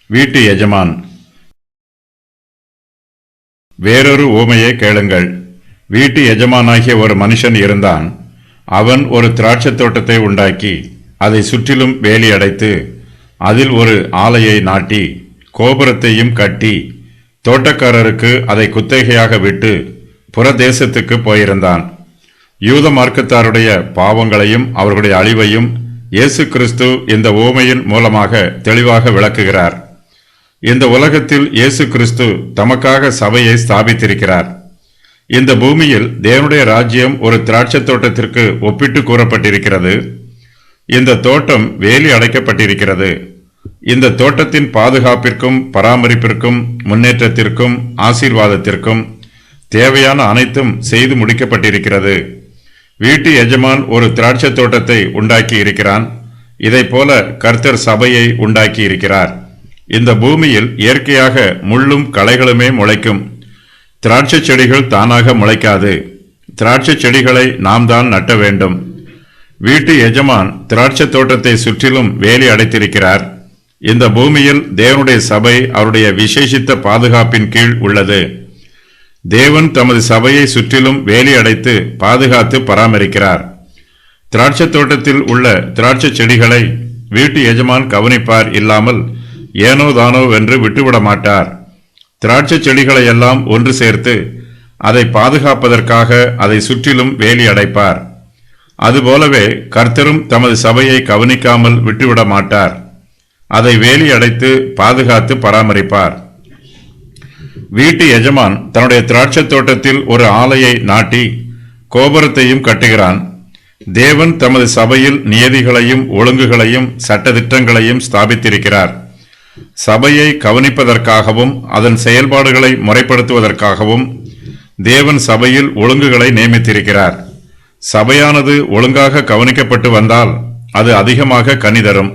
வீட்டு எஜமான். வேறொரு ஊமையை கேளுங்கள். வீட்டு எஜமானாகிய ஒரு மனுஷன் இருந்தான். அவன் ஒரு திராட்சை தோட்டத்தை உண்டாக்கி அதை சுற்றிலும் வேலி அடைத்து அதில் ஒரு ஆலையை நாட்டி கோபுரத்தையும் கட்டி தோட்டக்காரருக்கு அதை குத்தகையாக விட்டு புறதேசத்துக்கு போயிருந்தான். யூத மார்க்கத்தாருடைய பாவங்களையும் அவர்களுடைய அழிவையும் இயேசு கிறிஸ்து இந்த ஊமையின் மூலமாக தெளிவாக விளக்குகிறார். இந்த உலகத்தில் இயேசு கிறிஸ்து தமக்காக சபையை ஸ்தாபித்திருக்கிறார். இந்த பூமியில் தேவனுடைய ராஜ்யம் ஒரு திராட்சை தோட்டத்திற்கு ஒப்பிட்டு கூறப்பட்டிருக்கிறது. இந்த தோட்டம் வேலி அடைக்கப்பட்டிருக்கிறது. இந்த தோட்டத்தின் பாதுகாப்பிற்கும் பராமரிப்பிற்கும் முன்னேற்றத்திற்கும் ஆசீர்வாதத்திற்கும் தேவையான அனைத்தும் செய்து முடிக்கப்பட்டிருக்கிறது. வீட்டு எஜமான் ஒரு திராட்சை தோட்டத்தை உண்டாக்கி இருக்கிறான். இதை போல கர்த்தர் சபையை உண்டாக்கி இருக்கிறார். இந்த பூமியில் இயற்கையாக முள்ளும் களைகளுமே முளைக்கும். திராட்சை செடிகள் தானாக முளைக்காது. திராட்சை செடிகளை நாம் தான் நட்ட வேண்டும். வீட்டு எஜமான் திராட்சை தோட்டத்தை சுற்றிலும் வேலி அடைத்திருக்கிறார். இந்த பூமியில் தேவனுடைய சபை அவருடைய விசேஷித்த பாதுகாப்பின் கீழ் உள்ளது. தேவன் தமது சபையை சுற்றிலும் வேலி அடைத்து பாதுகாத்து பராமரிக்கிறார். திராட்சை தோட்டத்தில் உள்ள திராட்சை செடிகளை வீட்டு எஜமான் கவனிப்பார், இல்லாமல் ஏனோ தானோ வென்று விட்டுவிட மாட்டார். திராட்சை செடிகளை எல்லாம் ஒன்று சேர்த்து அதை பாதுகாப்பதற்காக அதை சுற்றிலும் வேலி அடைப்பார். அதுபோலவே கர்த்தரும் தமது சபையை கவனிக்காமல் விட்டுவிட மாட்டார். அதை வேலி அடைத்து பாதுகாத்து பராமரிப்பார். வீட்டு எஜமான் தன்னுடைய திராட்சை தோட்டத்தில் ஒரு ஆலையை நாட்டி கோபுரத்தையும் கட்டுகிறான். தேவன் தமது சபையில் நியதிகளையும் ஒழுங்குகளையும் சட்டதிட்டங்களையும் ஸ்தாபித்திருக்கிறார். சபையை கவனிப்பதற்காகவும் அதன் செயல்பாடுகளை முறைப்படுத்துவதற்காகவும் தேவன் சபையில் ஒழுங்குகளை நியமித்திருக்கிறார். சபையானது ஒழுங்காக கவனிக்கப்பட்டு வந்தால் அது அதிகமாக கனி தரும்.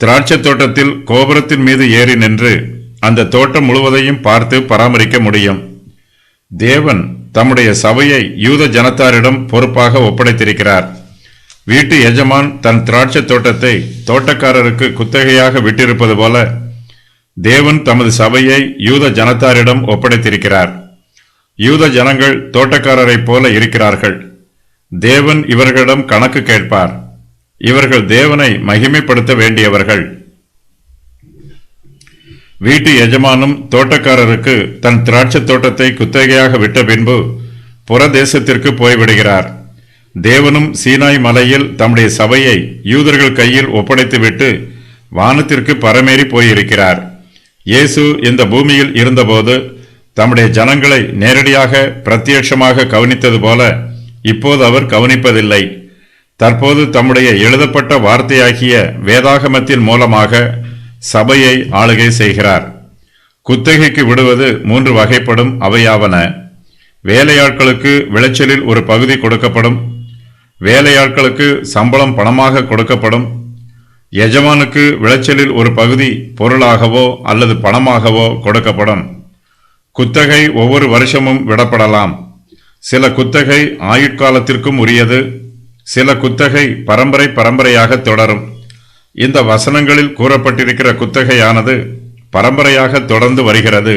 திராட்சை தோட்டத்தில் கோபுரத்தின் மீது ஏறி நின்று அந்த தோட்டம் முழுவதையும் பார்த்து பராமரிக்க முடியும். தேவன் தம்முடைய சபையை யூத ஜனத்தாரிடம் பொறுப்பாக ஒப்படைத்திருக்கிறார். வீட்டு எஜமான் தன் திராட்சை தோட்டத்தை தோட்டக்காரருக்கு குத்தகையாக விட்டிருப்பது போல தேவன் தமது சபையை யூத ஜனத்தாரிடம் ஒப்படைத்திருக்கிறார். யூத ஜனங்கள் தோட்டக்காரரை போல இருக்கிறார்கள். தேவன் இவர்களிடம் கணக்கு கேட்பார். இவர்கள் தேவனை மகிமைப்படுத்த வேண்டியவர்கள். வீட்டு எஜமானும் தோட்டக்காரருக்கு தன் திராட்சை தோட்டத்தை குத்தகையாக விட்ட பின்பு புறதேசத்திற்கு போய்விடுகிறார். தேவனும் சீனாய் மலையில் தம்முடைய சபையை யூதர்கள் கையில் ஒப்படைத்துவிட்டு வானத்திற்கு பரமேறி போயிருக்கிறார். இயேசு இந்த பூமியில் இருந்தபோது தம்முடைய ஜனங்களை நேரடியாக பிரத்யட்சமாக கவனித்தது போல இப்போது அவர் கவனிப்பதில்லை. தற்போது தம்முடைய எழுதப்பட்ட வார்த்தையாகிய வேதாகமத்தின் மூலமாக சபையை ஆளுகை செய்கிறார். குத்தகைக்கு விடுவது 3 வகைப்படும். அவையாவன: வேலையாட்களுக்கு விளைச்சலில் ஒரு பகுதி கொடுக்கப்படும், வேலையாட்களுக்கு சம்பளம் பணமாக கொடுக்கப்படும், எஜமானுக்கு விளைச்சலில் ஒரு பகுதி பொருளாகவோ அல்லது பணமாகவோ கொடுக்கப்படும். குத்தகை ஒவ்வொரு வருஷமும் விடப்படலாம். சில குத்தகை ஆயுட்காலத்திற்கும் உரியது. சில குத்தகை பரம்பரையாக தொடரும். இந்த வசனங்களில் கூறப்பட்டிருக்கிற குத்தகையானது பரம்பரையாக தொடர்ந்து வருகிறது.